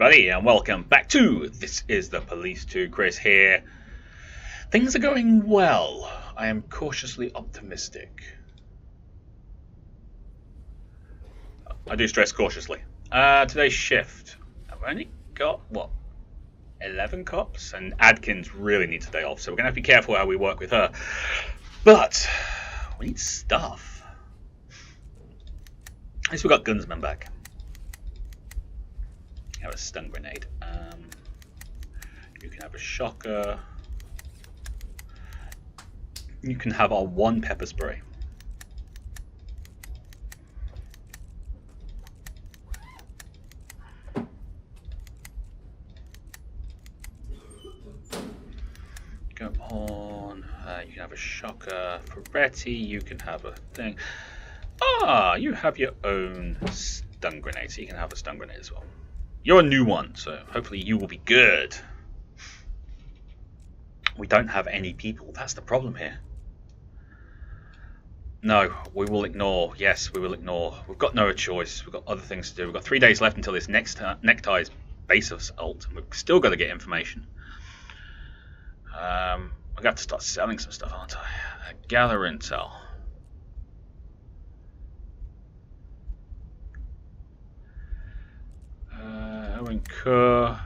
everybody, and welcome back to This is the Police 2. Chris here. Things are going well. I am cautiously optimistic. I do stress cautiously. Today's shift. I've only got, 11 cops? And Adkins really needs a day off, so we're going to have to be careful how we work with her. But we need stuff. At least we got Gunsman back. Have a stun grenade. You can have a shocker. You can have our one pepper spray. Go on. You can have a shocker. For Betty, you can have a thing. You have your own stun grenade, so you can have a stun grenade as well. You're a new one, so hopefully you will be good. We don't have any people. That's the problem here. No, we will ignore. Yes, we will ignore. We've got no choice. We've got other things to do. We've got 3 days left until this next Neckties base assault. We've still got to get information. I've got to start selling some stuff, aren't I? Gather intel. Owen Kerr.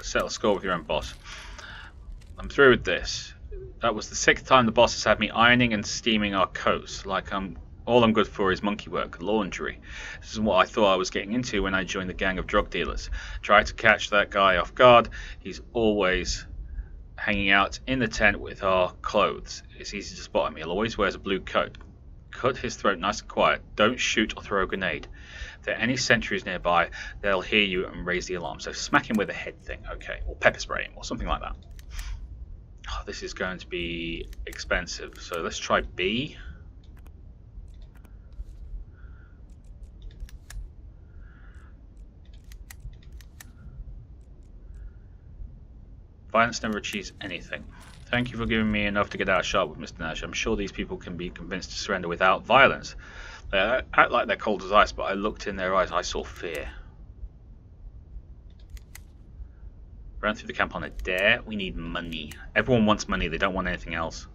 Settle score with your own boss. I'm through with this. That was the 6th time the boss has had me ironing and steaming our coats. Like all I'm good for is monkey work, laundry. This is what I thought I was getting into when I joined the gang of drug dealers. Tried to catch that guy off guard. He's always hanging out in the tent with our clothes. It's easy to spot him. He always wears a blue coat. Cut his throat nice and quiet. Don't shoot or throw a grenade. If there are any sentries nearby, they'll hear you and raise the alarm. So smack him with a head thing, okay, or pepper spray him, or something like that. Oh, this is going to be expensive, so let's try B. Violence never achieves anything. Thank you for giving me enough to get out of Sharpwood, Mr. Nash. I'm sure these people can be convinced to surrender without violence. They act like they're cold as ice, but I looked in their eyes. I saw fear. Ran through the camp on a dare. We need money. Everyone wants money. They don't want anything else.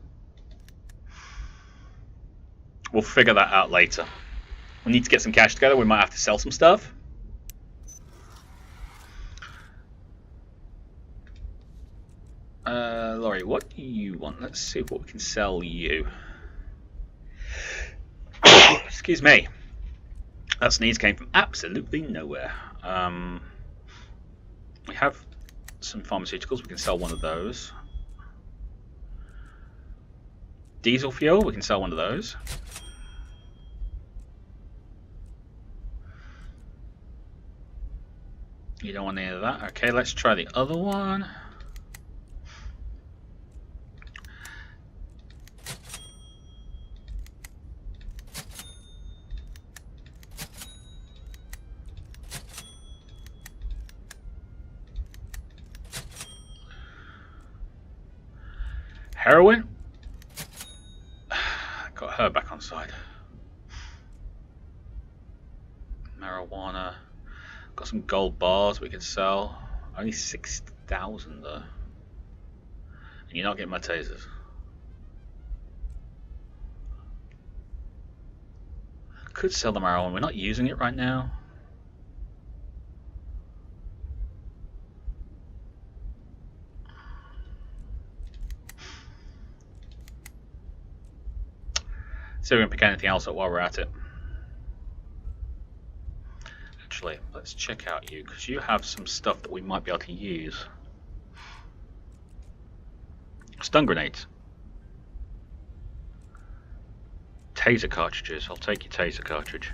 We'll figure that out later. We need to get some cash together. We might have to sell some stuff. Laurie, what do you want? Let's see what we can sell you. Excuse me. That sneeze came from absolutely nowhere. We have some pharmaceuticals. We can sell one of those. Diesel fuel. We can sell one of those. You don't want any of that? Okay, let's try the other one. Heroin? Got her back on side. Marijuana. Got some gold bars we can sell. Only 6,000 though. And you're not getting my tasers. Could sell the marijuana. We're not using it right now. See if we can pick anything else up while we're at it. Actually, let's check out you, because you have some stuff that we might be able to use. Stun grenades. Taser cartridges. I'll take your taser cartridge.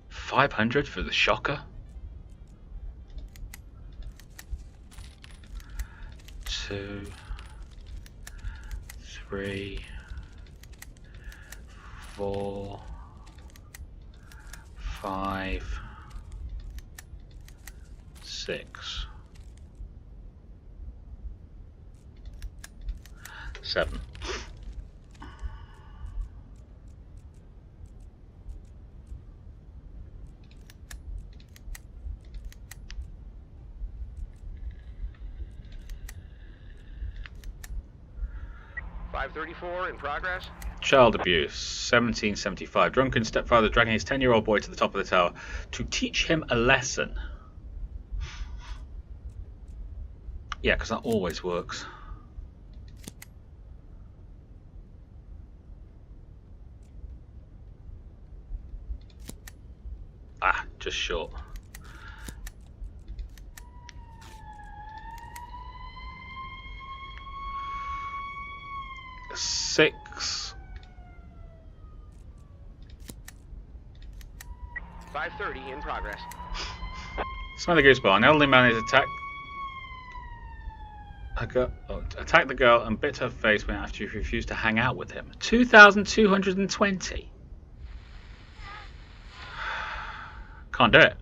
500 for the shocker? 2, 3, 4, 5, 6, 7. 534 in progress. Child abuse, 1775. Drunken stepfather dragging his 10-year-old boy to the top of the tower to teach him a lesson. Yeah, because that always works. Ah, just short. Six. 530 in progress. Smell the goose bar. An elderly man is attacked the girl and bit her face when after she refused to hang out with him. 2,220. Can't do it.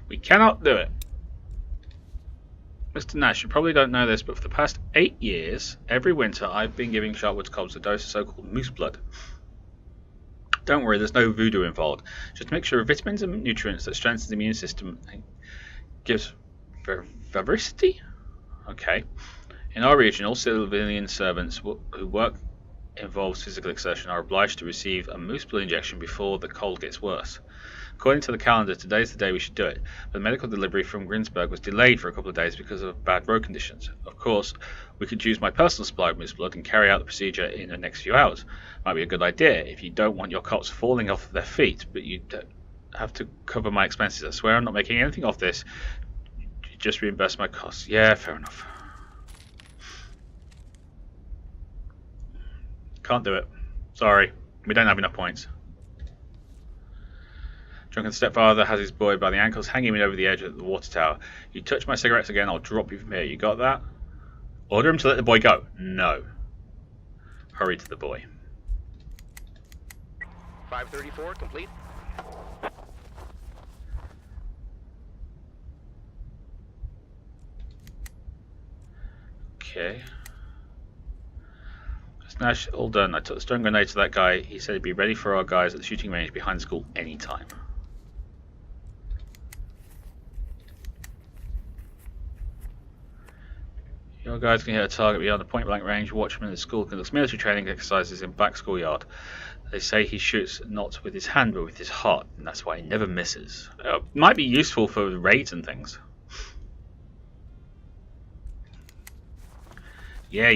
We cannot do it. Mr. Nash, you probably don't know this, but for the past 8 years, every winter I've been giving Sharpwood's cobs a dose of so-called moose blood. Don't worry, there's no voodoo involved. Just a mixture of vitamins and nutrients that strengthens the immune system and gives vivacity? Okay. In our region, all civilian servants who work involves physical exertion are obliged to receive a moose blood injection before the cold gets worse. According to the calendar, today's the day we should do it, but the medical delivery from Grinsburg was delayed for a couple of days because of bad road conditions. Of course, we could use my personal supply of moose blood and carry out the procedure in the next few hours. Might be a good idea if you don't want your cops falling off their feet, but you have to cover my expenses. I swear I'm not making anything off this. Just reimburse my costs. Yeah, fair enough. Can't do it. Sorry, we don't have enough points. Drunken stepfather has his boy by the ankles, hanging him over the edge of the water tower. You touch my cigarettes again, I'll drop you from here. You got that? Order him to let the boy go. No. Hurry to the boy. 534 complete. Okay. Nash, all done. I took the stun grenade to that guy. He said he'd be ready for our guys at the shooting range behind the school anytime. Your guys can hit a target beyond the point blank range. Watchman in the school conducts military training exercises in back schoolyard. They say he shoots not with his hand but with his heart, and that's why he never misses. Might be useful for raids and things. Yeah.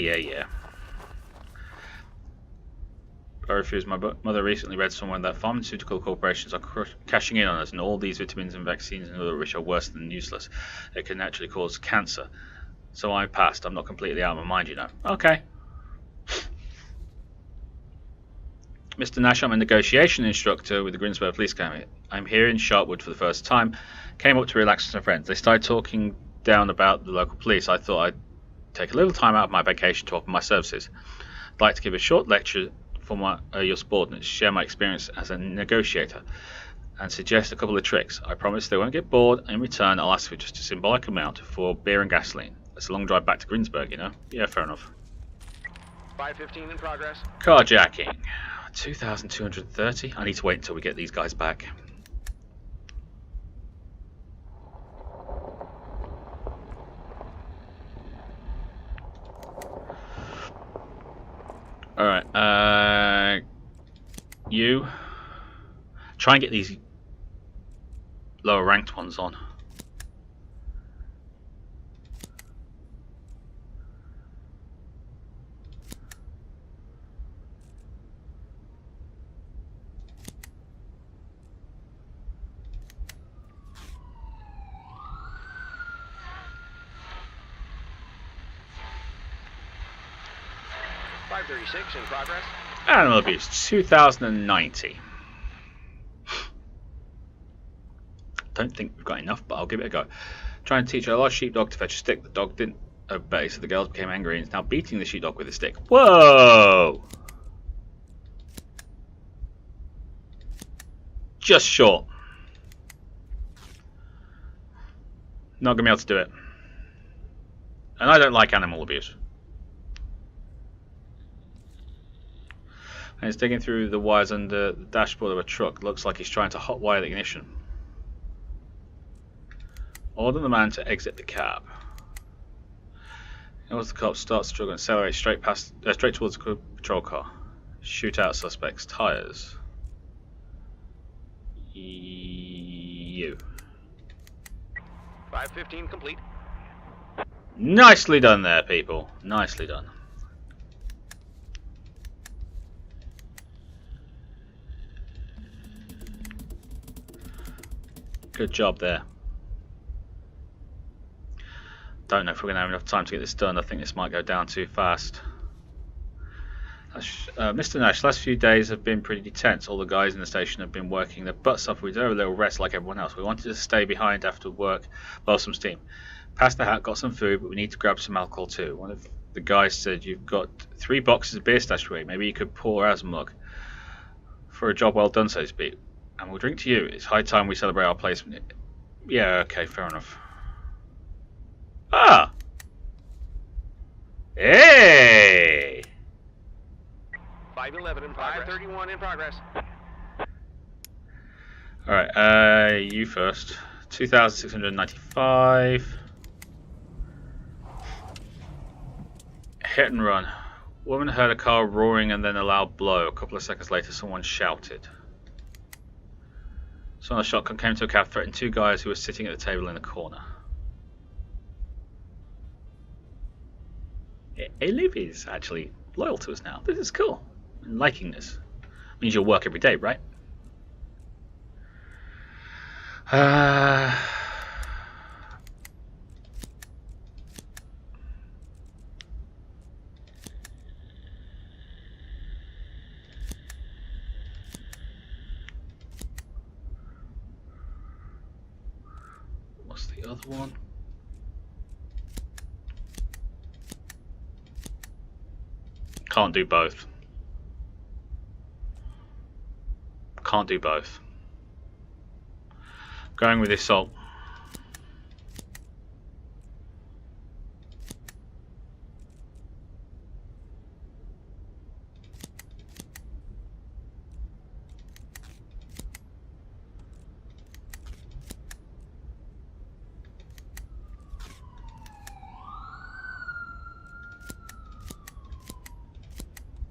I refuse. My mother recently read somewhere that pharmaceutical corporations are cashing in on us, and all these vitamins and vaccines and other which are worse than useless. It can actually cause cancer. So I passed. I'm not completely out of my mind, you know. Okay. Mr. Nash, I'm a negotiation instructor with the Grinsburg Police Academy. I'm here in Sharpwood for the first time. Came up to relax with some friends. They started talking down about the local police. I thought I'd take a little time out of my vacation to offer my services. I'd like to give a short lecture for your subordinates, share my experience as a negotiator, and suggest a couple of tricks. I promise they won't get bored. In return, I'll ask for just a symbolic amount for beer and gasoline. It's a long drive back to Grinsburg, you know? Yeah, fair enough. 515 in progress. Carjacking. 2,230. I need to wait until we get these guys back. Alright, you try and get these lower ranked ones on. In progress. Animal abuse, 2,090. Don't think we've got enough, but I'll give it a go. Trying to teach a large sheepdog to fetch a stick. The dog didn't obey, so the girls became angry and is now beating the sheepdog with a stick. Whoa! Just short. Not gonna be able to do it. And I don't like animal abuse. And he's digging through the wires under the dashboard of a truck. Looks like he's trying to hotwire the ignition. Order the man to exit the cab. As the cops start to struggle and accelerate straight towards the patrol car. Shoot out suspects' tires. You. 515 complete. Nicely done there, people. Nicely done. Good job there. Don't know if we're going to have enough time to get this done. I think this might go down too fast. Mr. Nash, the last few days have been pretty tense. All the guys in the station have been working their butts off. We deserve a little rest like everyone else. We wanted to stay behind after work, blow some steam. Passed the hat, got some food, but we need to grab some alcohol too. One of the guys said, "You've got 3 boxes of beer stashed away. Maybe you could pour out a mug for a job well done, so to speak. And we'll drink to you. It's high time we celebrate our placement." Yeah, okay, fair enough. Ah! Hey! 511 in progress. 531 in progress. Alright, you first. 2,695. Hit and run. Woman heard a car roaring and then a loud blow. A couple of seconds later, someone shouted. Someone with a shotgun came to a cab, threatened 2 guys who were sitting at the table in the corner. Liv is actually loyal to us now. This is cool. I'm liking this. Means you'll work every day, right? What's the other one? Can't do both. Can't do both. Going with the assault.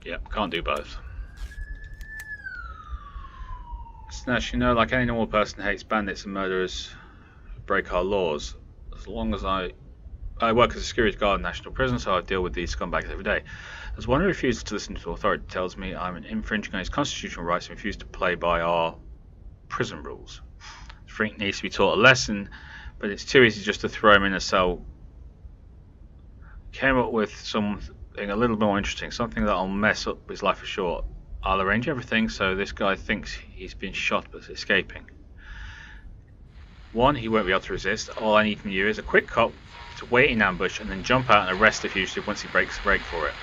Yep, can't do both. Snash, you know, like any normal person hates bandits and murderers who break our laws. As long as I work as a security guard in National Prison, so I deal with these scumbags every day. As one who refuses to listen to authority tells me I'm infringing on his constitutional rights and refuse to play by our prison rules. The freak needs to be taught a lesson, but it's too easy just to throw him in a cell. Came up with something a little more interesting, something that'll mess up his life for sure. I'll arrange everything so this guy thinks he's been shot but is escaping. 1, he won't be able to resist. All I need from you is a quick cop to wait in ambush and then jump out and arrest the fugitive once he breaks the break for it.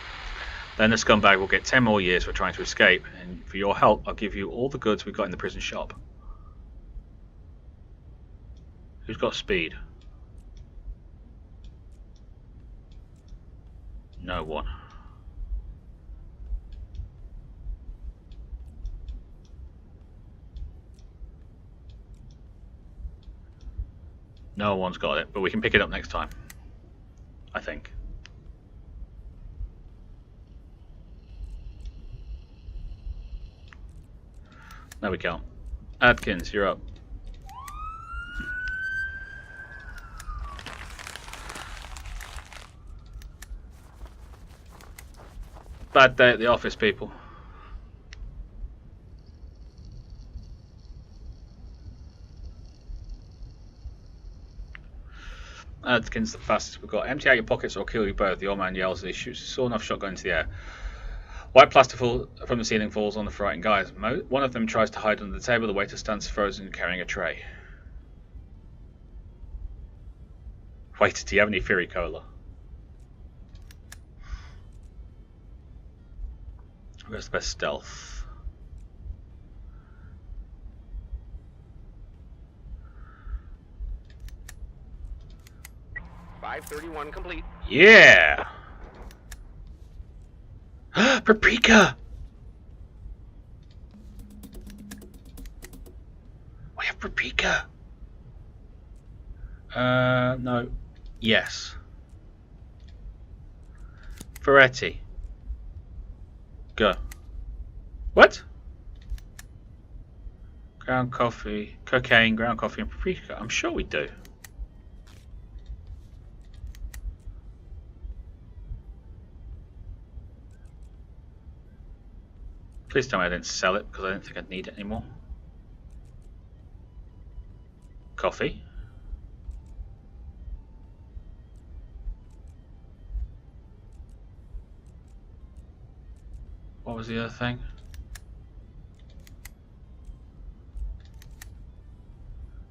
Then the scumbag will get 10 more years for trying to escape, and for your help I'll give you all the goods we've got in the prison shop. Who's got speed? No one. No one's got it, but we can pick it up next time. I think. No, we can't. Adkins, you're up. Bad day at the office, people. Adkins, the fastest we've got. Empty out your pockets or I'll kill you both. The old man yells as he shoots a sawn-off shotgun into the air. White plaster from the ceiling falls on the frightened guys. One of them tries to hide under the table. The waiter stands frozen, carrying a tray. Waiter, do you have any Fury Cola? Where's the best stealth? .531 complete. Yeah! Paprika! We have paprika! No. Yes. Ferretti. Go. What? Ground coffee, cocaine, ground coffee, and paprika. I'm sure we do. Please tell me I didn't sell it because I didn't think I'd need it anymore. Coffee. What was the other thing?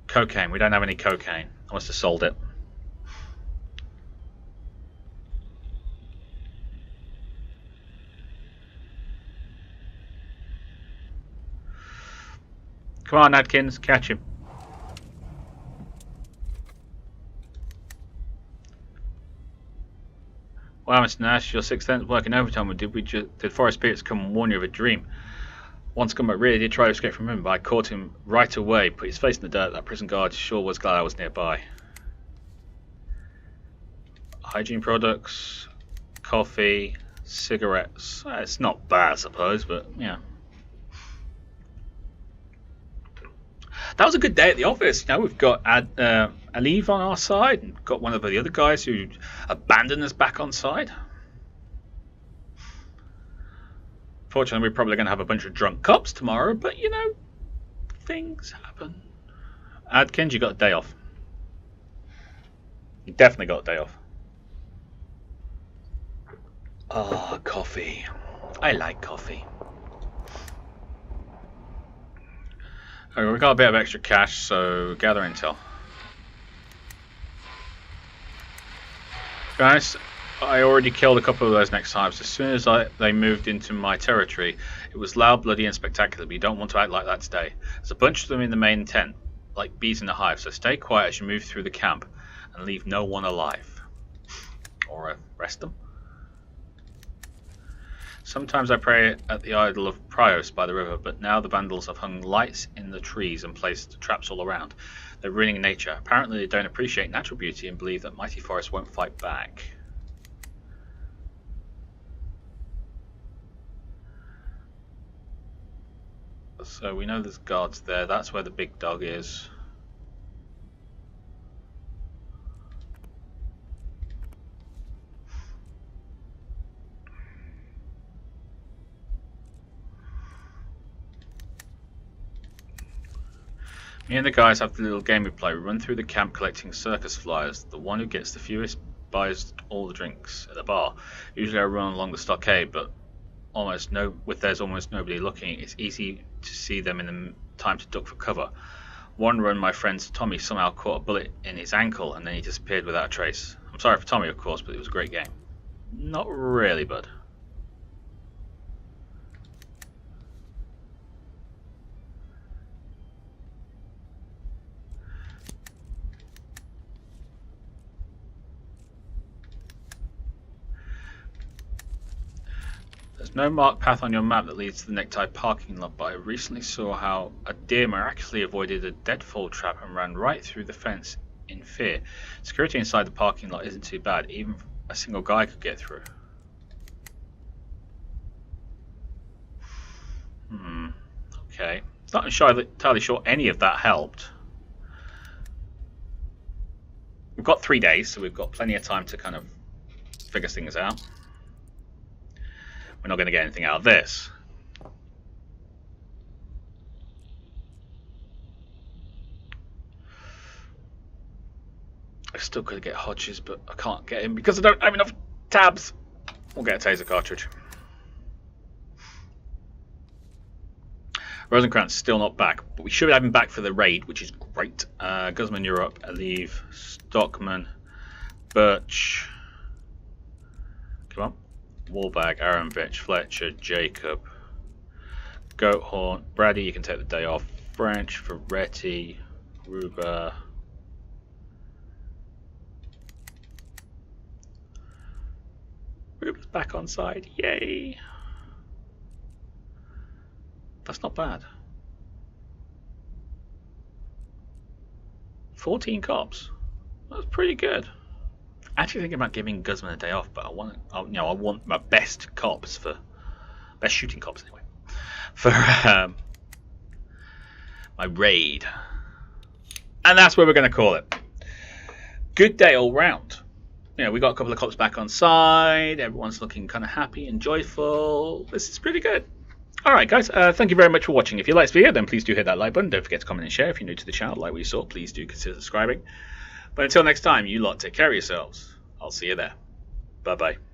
Cocaine. We don't have any cocaine. I must have sold it. Come on, Adkins, catch him. Wow, Mr. Nash, your sixth sense working overtime. Did Forest Spirits come and warn you of a dream? Once come, but really did try to escape from him, but I caught him right away. Put his face in the dirt. That prison guard sure was glad I was nearby. Hygiene products, coffee, cigarettes. It's not bad, I suppose, but yeah. That was a good day at the office. You know, we've got Aliv on our side, and got one of the other guys who abandoned us back on side. Fortunately, we're probably going to have a bunch of drunk cops tomorrow, but you know, things happen. Adkins, you got a day off. You definitely got a day off. Oh, coffee. I like coffee. Okay, we've got a bit of extra cash, so gather intel. Guys, I already killed a couple of those next types. As soon as they moved into my territory, it was loud, bloody, and spectacular, but you don't want to act like that today. There's a bunch of them in the main tent, like bees in a hive, so stay quiet as you move through the camp, and leave no one alive. Or arrest them. Sometimes I pray at the idol of Prios by the river, but now the vandals have hung lights in the trees and placed traps all around. They're ruining nature. Apparently they don't appreciate natural beauty and believe that mighty forests won't fight back. So we know there's guards there. That's where the big dog is. Me and the guys have the little game we play. We run through the camp collecting circus flyers. The one who gets the fewest buys all the drinks at the bar. Usually I run along the stockade, but there's almost nobody looking, it's easy to see them in the time to duck for cover. One run, my friend Tommy somehow caught a bullet in his ankle and then he disappeared without a trace. I'm sorry for Tommy, of course, but it was a great game. Not really, bud. There's no marked path on your map that leads to the Necktie parking lot, but I recently saw how a deer miraculously avoided a deadfall trap and ran right through the fence in fear. Security inside the parking lot isn't too bad, even a single guy could get through. Okay. Not entirely sure any of that helped. We've got 3 days, so we've got plenty of time to kind of figure things out. We're not going to get anything out of this. I still could get Hodges, but I can't get him because I don't have enough tabs. We'll get a taser cartridge. Rosenkrantz still not back, but we should have him back for the raid, which is great. Guzman, you're up. Aliv, Stockman, Birch. Come on. Wallbag, Aronvich, Fletcher, Jacob, Goathorn, Brady, you can take the day off. French, Ferretti, Ruber. Ruber's back on side, yay! That's not bad. 14 cops. That's pretty good. Actually thinking about giving Guzman a day off, but I want my best shooting cops anyway, for my raid, and that's where we're going to call it. Good day all round. We got a couple of cops back on side. Everyone's looking kind of happy and joyful. This is pretty good. All right, guys. Thank you very much for watching. If you like this video, then please do hit that like button. Don't forget to comment and share. If you're new to the channel, like what you saw, please do consider subscribing. But until next time, you lot take care of yourselves. I'll see you there. Bye-bye.